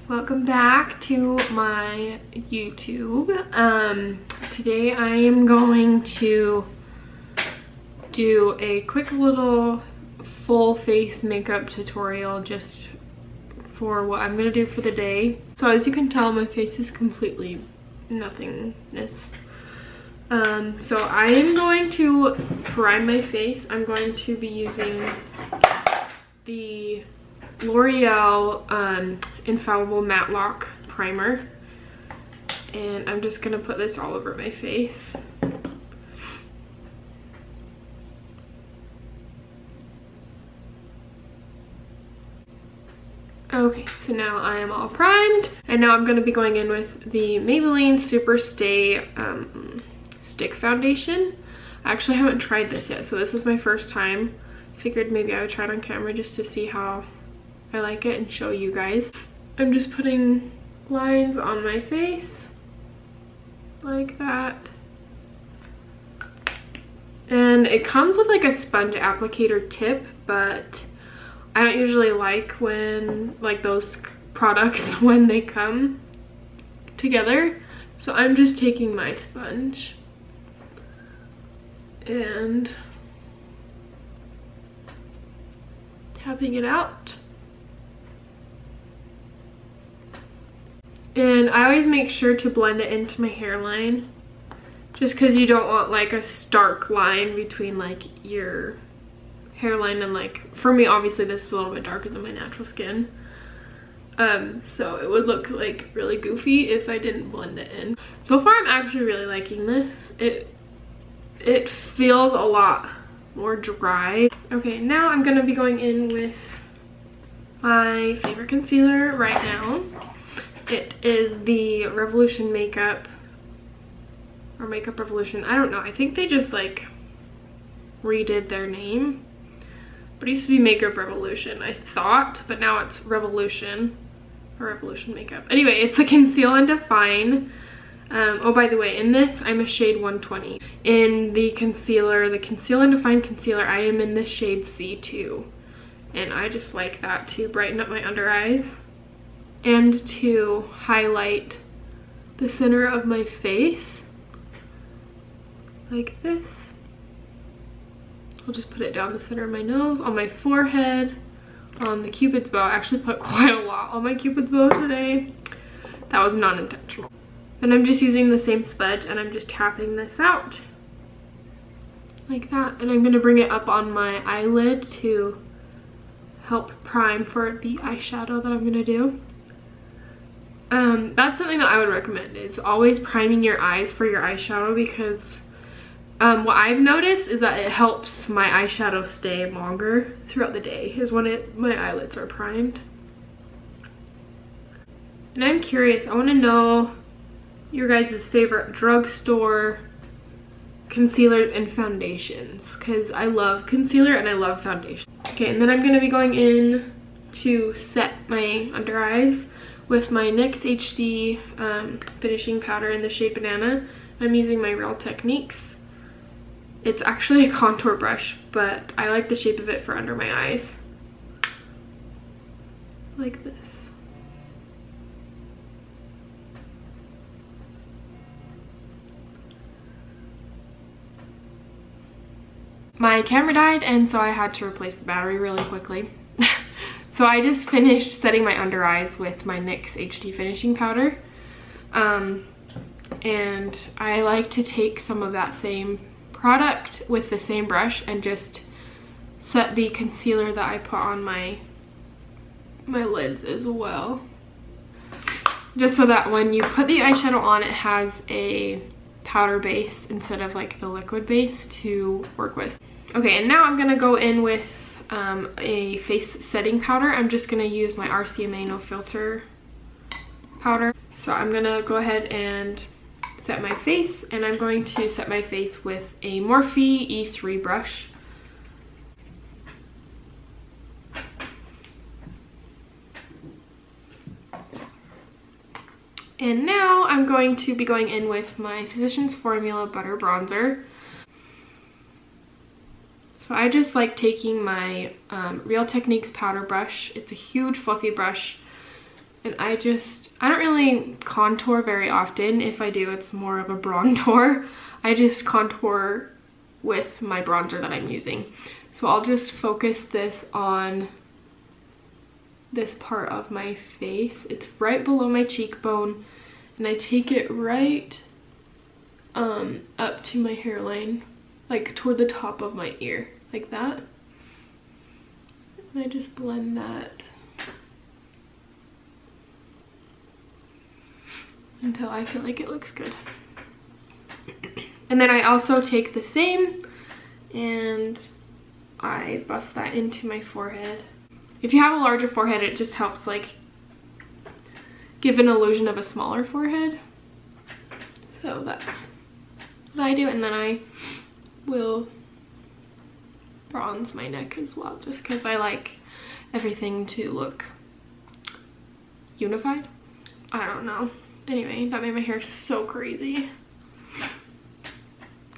Welcome back to my YouTube. Today I am going to do a quick little full face makeup tutorial just for what I'm gonna do for the day. So as you can tell, my face is completely nothingness. So I am going to prime my face. I'm going to be using the L'Oreal Infallible Matte Lock Primer, and I'm just gonna put this all over my face. Okay, so now I am all primed, and now I'm gonna be going in with the Maybelline Super Stay Stick Foundation. I actually haven't tried this yet, so this is my first time. Figured maybe I would try it on camera just to see how I like it and show you guys. I'm just putting lines on my face like that. And it comes with like a sponge applicator tip, but I don't usually like when like those products when they come together. So I'm just taking my sponge and tapping it out. And I always make sure to blend it into my hairline, just because you don't want like a stark line between like your hairline and like, for me obviously this is a little bit darker than my natural skin. So it would look like really goofy if I didn't blend it in. So far I'm actually really liking this. It feels a lot more dry. Okay, now I'm gonna be going in with my favorite concealer right now. It is the Revolution Makeup, or Makeup Revolution, I don't know. I think they just like redid their name. But it used to be Makeup Revolution, I thought, but now it's Revolution, or Revolution Makeup. Anyway, it's the Conceal and Define. Oh, by the way, in this, I'm a shade 120. In the concealer, the Conceal and Define concealer, I am in the shade C2. And I just like that to brighten up my under eyes and to highlight the center of my face, like this. I'll just put it down the center of my nose, on my forehead, on the Cupid's bow. I actually put quite a lot on my Cupid's bow today. That was not intentional. And I'm just using the same smudge and I'm just tapping this out like that. And I'm gonna bring it up on my eyelid to help prime for the eyeshadow that I'm gonna do. That's something that I would recommend, is always priming your eyes for your eyeshadow, because what I've noticed is that it helps my eyeshadow stay longer throughout the day, is when my eyelids are primed. And I'm curious, I want to know your guys' favorite drugstore concealers and foundations, because I love concealer and I love foundation. Okay, and then I'm going to be going in to set my under eyes with my NYX HD finishing powder in the shade Banana. I'm using my Real Techniques. It's actually a contour brush, but I like the shape of it for under my eyes. Like this. My camera died, and so I had to replace the battery really quickly. So I just finished setting my under eyes with my NYX HD finishing powder. And I like to take some of that same product with the same brush and just set the concealer that I put on my lids as well. Just so that when you put the eyeshadow on, it has a powder base instead of like the liquid base to work with. Okay, and now I'm gonna go in with a face setting powder. I'm just gonna use my RCMA No Filter powder. So I'm gonna go ahead and set my face, and I'm going to set my face with a Morphe E3 brush. And now I'm going to be going in with my Physicians Formula Butter Bronzer. So I just like taking my Real Techniques powder brush. It's a huge fluffy brush, And I don't really contour very often. If I do, it's more of a bronzer. I just contour with my bronzer that I'm using. So I'll just focus this on this part of my face. It's right below my cheekbone, and I take it right up to my hairline, like toward the top of my ear, like that. And I just blend that until I feel like it looks good. And then I also take the same and I buff that into my forehead. If you have a larger forehead, it just helps like give an illusion of a smaller forehead. So that's what I do. And then I will bronze my neck as well, just because I like everything to look unified. I don't know. Anyway, that made my hair so crazy.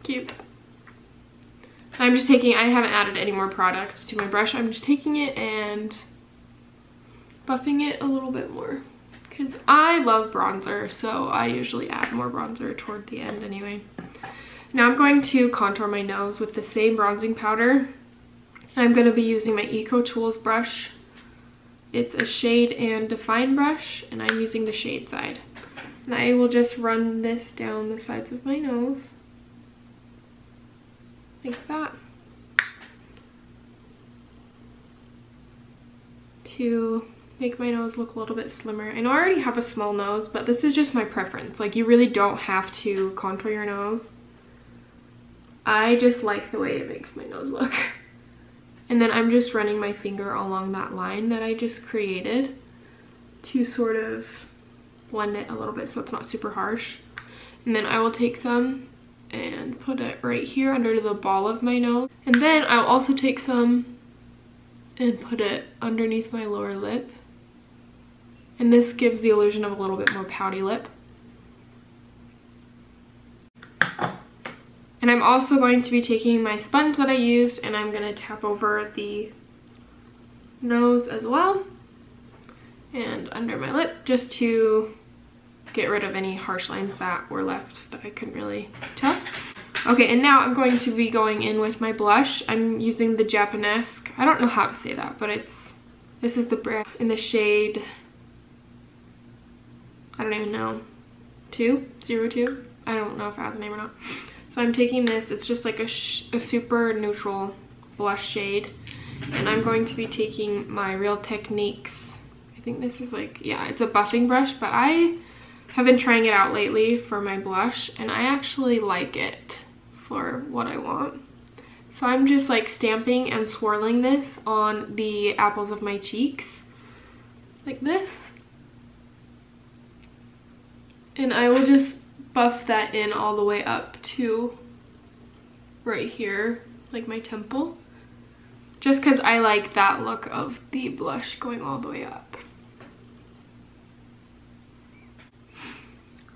Cute. I'm just taking, I haven't added any more products to my brush. I'm just taking it and buffing it a little bit more because I love bronzer, so I usually add more bronzer toward the end anyway. Now I'm going to contour my nose with the same bronzing powder. And I'm going to be using my Eco Tools brush. It's a shade and define brush, and I'm using the shade side. And I will just run this down the sides of my nose. Like that. To make my nose look a little bit slimmer. I know I already have a small nose, but this is just my preference. Like, you really don't have to contour your nose. I just like the way it makes my nose look. And then I'm just running my finger along that line that I just created to sort of blend it a little bit so it's not super harsh. And then I will take some and put it right here under the ball of my nose. And then I'll also take some and put it underneath my lower lip. And this gives the illusion of a little bit more pouty lip. And I'm also going to be taking my sponge that I used and I'm going to tap over the nose as well and under my lip just to get rid of any harsh lines that were left that I couldn't really tell. Okay, and now I'm going to be going in with my blush. I'm using the Japanesque. I don't know how to say that, but this is the brand in the shade, I don't even know, 202. I don't know if it has a name or not. So I'm taking this, it's just like a super neutral blush shade. And I'm going to be taking my Real Techniques, I think this is like, yeah, it's a buffing brush, but I have been trying it out lately for my blush and I actually like it for what I want. So I'm just like stamping and swirling this on the apples of my cheeks, like this. And I will just buff that in all the way up to right here, like my temple. Just because I like that look of the blush going all the way up.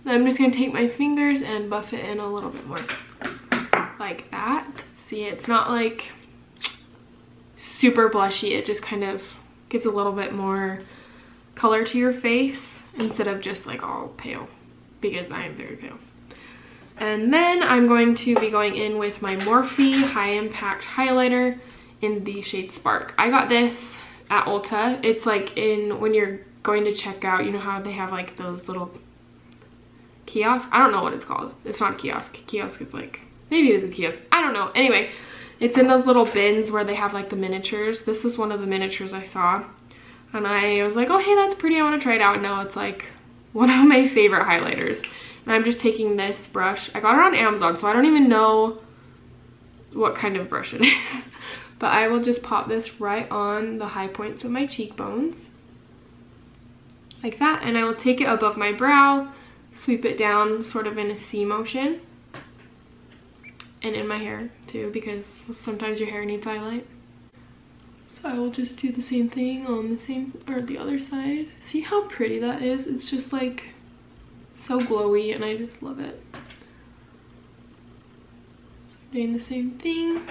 Then I'm just going to take my fingers and buff it in a little bit more. Like that. See, it's not like super blushy. It just kind of gives a little bit more color to your face instead of just like all pale, because I am very pale. And then I'm going to be going in with my Morphe High Impact Highlighter in the shade Spark. I got this at Ulta. It's like when you're going to check out, you know how they have like those little kiosks? I don't know what it's called. It's not a kiosk. Kiosk is like, maybe it is a kiosk. I don't know. Anyway, it's in those little bins where they have like the miniatures. This is one of the miniatures I saw. And I was like, oh, hey, that's pretty. I want to try it out. And now it's like one of my favorite highlighters. And I'm just taking this brush. I got it on Amazon, so I don't even know what kind of brush it is. But I will just pop this right on the high points of my cheekbones. Like that. And I will take it above my brow, sweep it down sort of in a C motion. And in my hair too, because sometimes your hair needs highlight. So I will just do the same thing on the other side. See how pretty that is? It's just like so glowy and I just love it. So doing the same thing.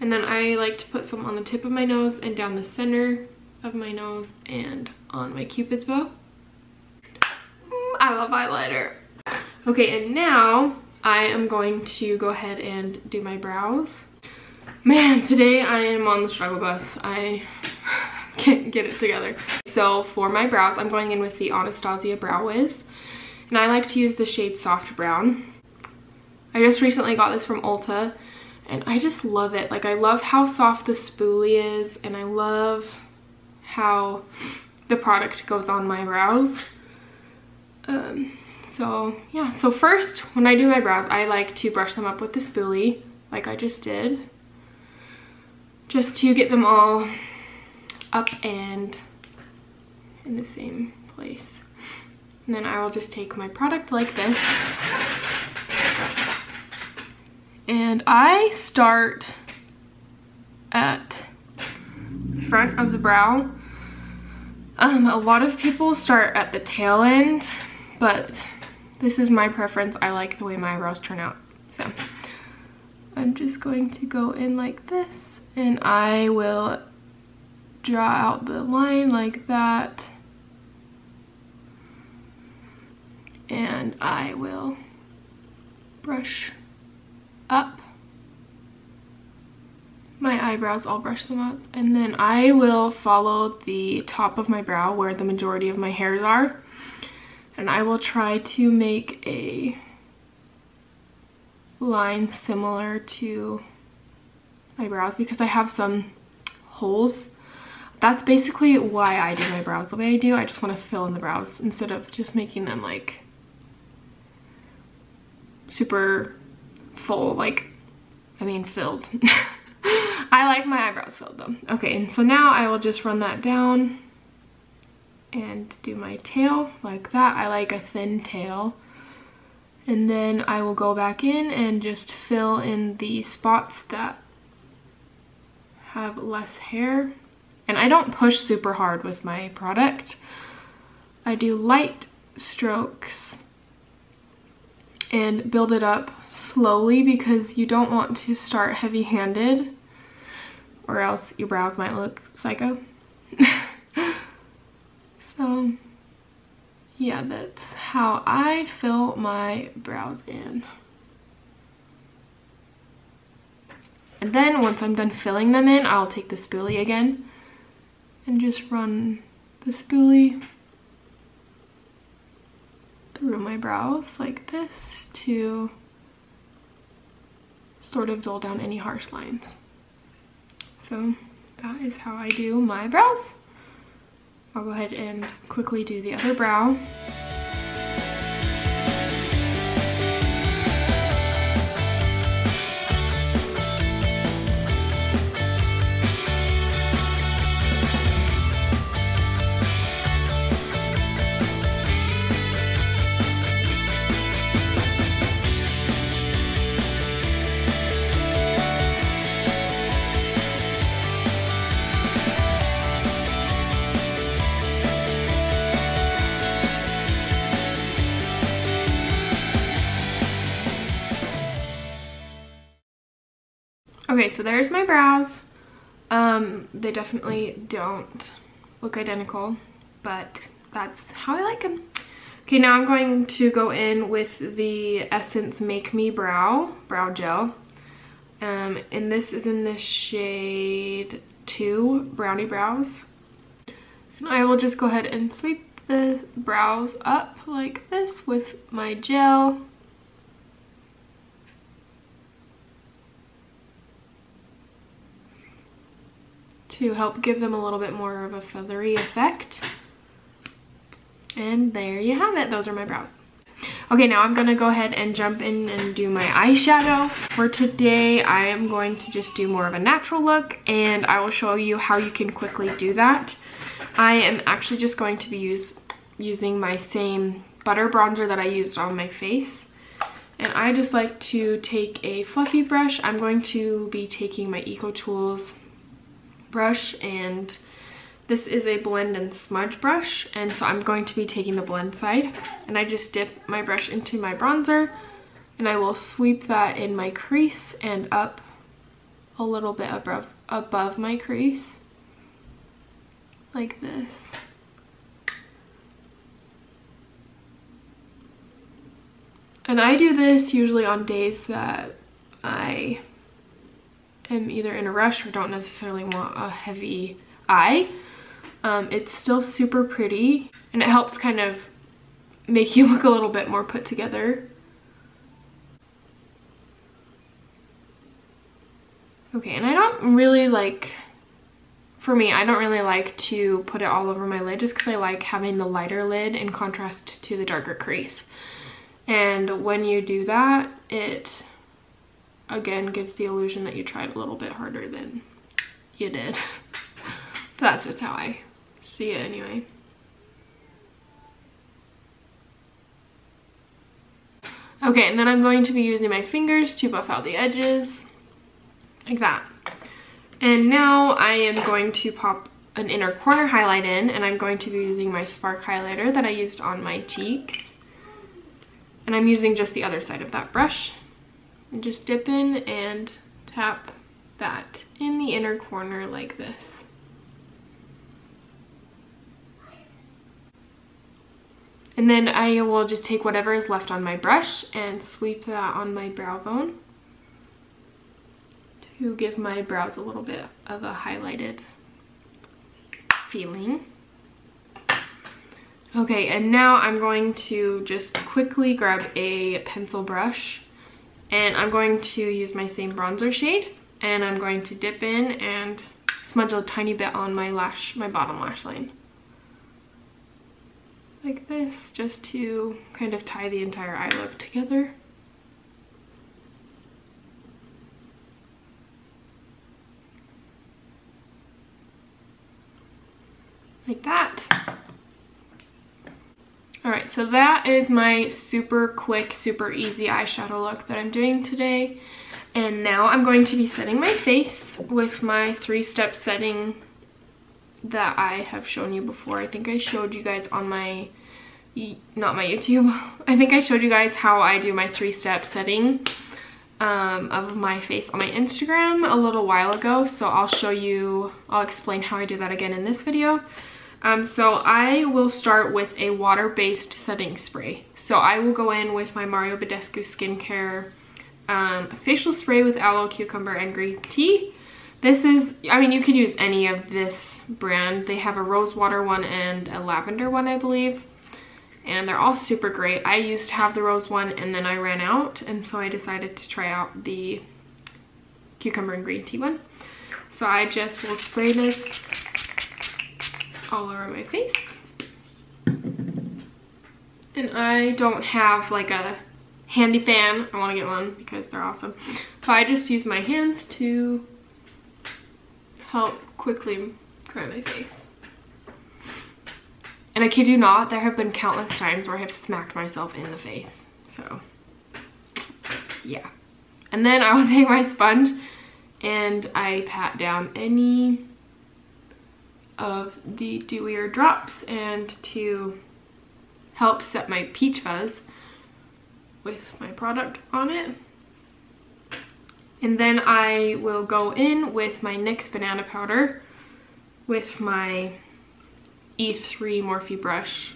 And then I like to put some on the tip of my nose and down the center of my nose and on my Cupid's bow. I love highlighter. Okay, and now I am going to go ahead and do my brows. Man, today I am on the struggle bus. I can't get it together. So for my brows, I'm going in with the Anastasia Brow Wiz. And I like to use the shade Soft Brown. I just recently got this from Ulta. And I just love it. Like, I love how soft the spoolie is. And I love how the product goes on my brows. So yeah, so first when I do my brows, I like to brush them up with the spoolie like I just did, just to get them all up and in the same place. And then I will just take my product like this, and I start at the front of the brow. A lot of people start at the tail end, but this is my preference. I like the way my eyebrows turn out. So I'm just going to go in like this, and I will draw out the line like that. And I will brush up my eyebrows. I'll brush them up, and then I will follow the top of my brow where the majority of my hairs are. And I will try to make a line similar to my brows because I have some holes. That's basically why I do my brows the way I do. I just want to fill in the brows instead of just making them like super full, like, I mean filled. I like my eyebrows filled though. Okay, and so now I will just run that down and do my tail like that. I like a thin tail. And then I will go back in and just fill in the spots that have less hair. And I don't push super hard with my product. I do light strokes and build it up slowly because you don't want to start heavy-handed or else your brows might look psycho. So yeah, that's how I fill my brows in. And then once I'm done filling them in, I'll take the spoolie again and just run the spoolie through my brows like this to sort of dull down any harsh lines. So that is how I do my brows. I'll go ahead and quickly do the other brow. Okay, so there's my brows. They definitely don't look identical, but that's how I like them. Okay, now I'm going to go in with the Essence Make Me Brow Gel. And this is in the shade 2, Brownie Brows. And I will just go ahead and sweep the brows up like this with my gel. To help give them a little bit more of a feathery effect. And there you have it. Those are my brows. Okay, now I'm gonna go ahead and jump in and do my eyeshadow. For today, I am going to just do more of a natural look, and I will show you how you can quickly do that. I am actually just going to be using my same butter bronzer that I used on my face. And I just like to take a fluffy brush. I'm going to be taking my Eco Tools brush, and this is a blend and smudge brush, and so I'm going to be taking the blend side, and I just dip my brush into my bronzer and I will sweep that in my crease and up a little bit above my crease like this. And I do this usually on days that I am either in a rush or don't necessarily want a heavy eye. It's still super pretty, and it helps kind of make you look a little bit more put together. Okay, and I don't really like, for me, I don't really like to put it all over my lid just because I like having the lighter lid in contrast to the darker crease. And when you do that, it again gives the illusion that you tried a little bit harder than you did. That's just how I see it anyway. Okay, and then I'm going to be using my fingers to buff out the edges, like that. And now I am going to pop an inner corner highlight in, and I'm going to be using my Spark highlighter that I used on my cheeks. And I'm using just the other side of that brush. And just dip in and tap that in the inner corner like this. And then I will just take whatever is left on my brush and sweep that on my brow bone to give my brows a little bit of a highlighted feeling. Okay, and now I'm going to just quickly grab a pencil brush, and I'm going to use my same bronzer shade, and I'm going to dip in and smudge a tiny bit on my bottom lash line. Like this, just to kind of tie the entire eye look together. Like that. Alright, so that is my super quick, super easy eyeshadow look that I'm doing today. And now I'm going to be setting my face with my 3-step setting that I have shown you before. I think I showed you guys on my, not my YouTube, I think I showed you guys how I do my 3-step setting of my face on my Instagram a little while ago. So I'll explain how I do that again in this video. So I will start with a water-based setting spray. So I will go in with my Mario Badescu Skincare facial spray with aloe, cucumber, and green tea. This is, I mean, you could use any of this brand. They have a rose water one and a lavender one, I believe. And they're all super great. I used to have the rose one and then I ran out, and so I decided to try out the cucumber and green tea one. So I just will spray this all over my face. And I don't have like a handy fan. I want to get one because they're awesome. So I just use my hands to help quickly dry my face. And I kid you not, there have been countless times where I have smacked myself in the face. So yeah. And then I will take my sponge and I pat down any of the dewier drops, and to help set my peach fuzz with my product on it. And then I will go in with my NYX banana powder with my E3 Morphe brush,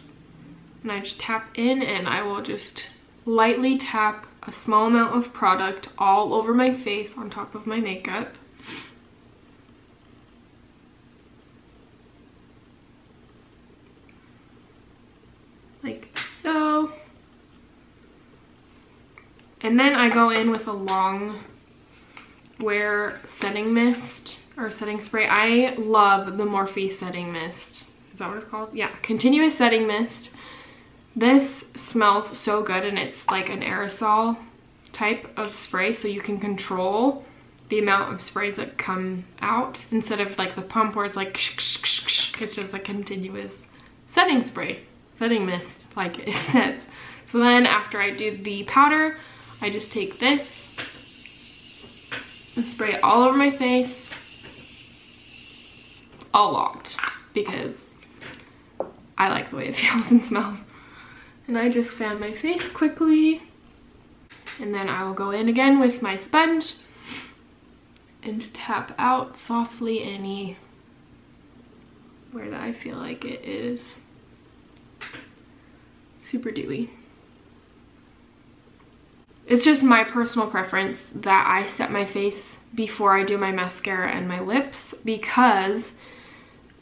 and I just tap in, and I will just lightly tap a small amount of product all over my face on top of my makeup. Like so. And then I go in with a long wear setting mist or setting spray. I love the Morphe setting mist. Is that what it's called? Yeah, continuous setting mist. This smells so good, and it's like an aerosol type of spray, so you can control the amount of sprays that come out instead of like the pump where it's like shh, shh, shh, shh. It's just a continuous setting spray, setting mist, like it says. So then after I do the powder, I just take this and spray it all over my face, a lot, because I like the way it feels and smells. And I just fan my face quickly, and then I will go in again with my sponge and tap out softly any where that I feel like it is super dewy. it's just my personal preference that I set my face before I do my mascara and my lips, because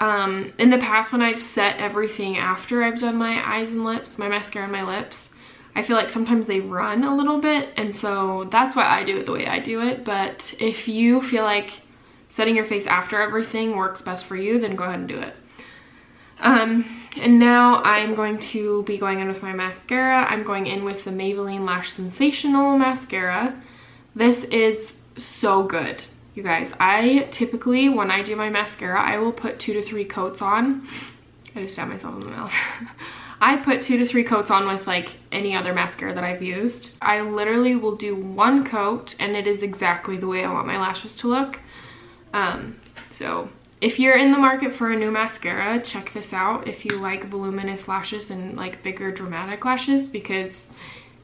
in the past when I've set everything after I've done my eyes and lips, my mascara and my lips, I feel like sometimes they run a little bit, and so that's why I do it the way I do it. But if you feel like setting your face after everything works best for you, then go ahead and do it. And now I'm going to be going in with my mascara. I'm going in with the Maybelline Lash Sensational mascara. This is so good, you guys. I typically, when I do my mascara, I will put 2 to 3 coats on. I just stabbed myself in the mouth. I put 2 to 3 coats on with like any other mascara that I've used. I literally will do 1 coat and it is exactly the way I want my lashes to look. So if you're in the market for a new mascara, check this out if you like voluminous lashes and like bigger dramatic lashes, because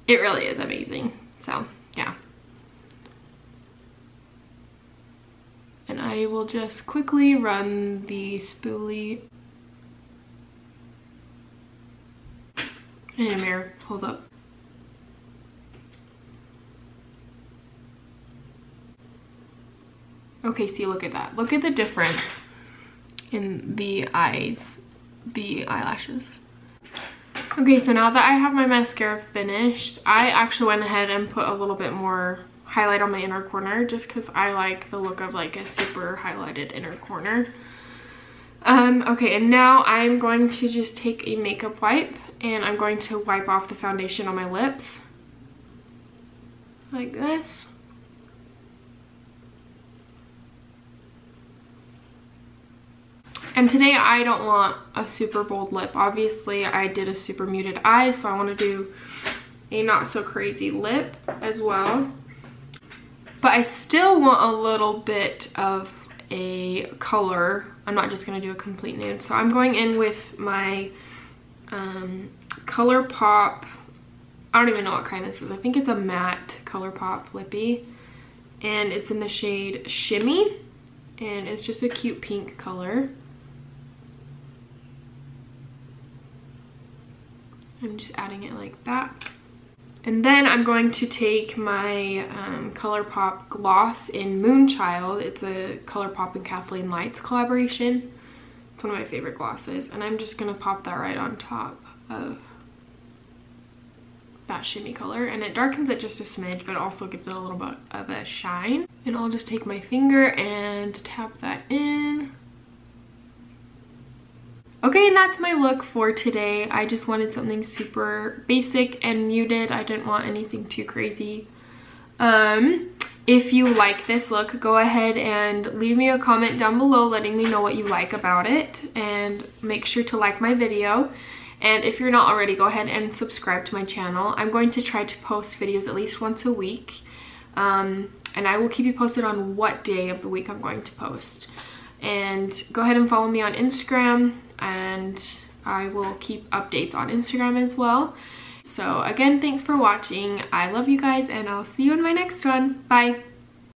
it really is amazing. So yeah. And I will just quickly run the spoolie in a mirror. Hold up. Okay, see, look at that. Look at the difference in the eyes, the eyelashes. Okay, so now that I have my mascara finished, I actually went ahead and put a little bit more highlight on my inner corner, just because I like the look of like a super highlighted inner corner. Okay, and now I'm going to just take a makeup wipe and I'm going to wipe off the foundation on my lips like this. And today I don't want a super bold lip. Obviously I did a super muted eye, so I want to do a not so crazy lip as well. But I still want a little bit of a color. I'm not just going to do a complete nude. So I'm going in with my Colourpop. I don't even know what kind this is. I think it's a matte Colourpop lippy. And it's in the shade Shimmy. And it's just a cute pink color. I'm just adding it like that. And then I'm going to take my Colourpop gloss in Moonchild. It's a Colourpop and Kathleen Lights collaboration. It's one of my favorite glosses. And I'm just going to pop that right on top of that shimmy color. And it darkens it just a smidge, but it also gives it a little bit of a shine. And I'll just take my finger and tap that in. Okay, and that's my look for today. I just wanted something super basic and muted. I didn't want anything too crazy. If you like this look, go ahead and leave me a comment down below letting me know what you like about it. And make sure to like my video. And if you're not already, go ahead and subscribe to my channel. I'm going to try to post videos at least once a week. And I will keep you posted on what day of the week I'm going to post. And go ahead and follow me on Instagram, and I will keep updates on Instagram as well. So again, thanks for watching. I love you guys, and I'll see you in my next one. Bye.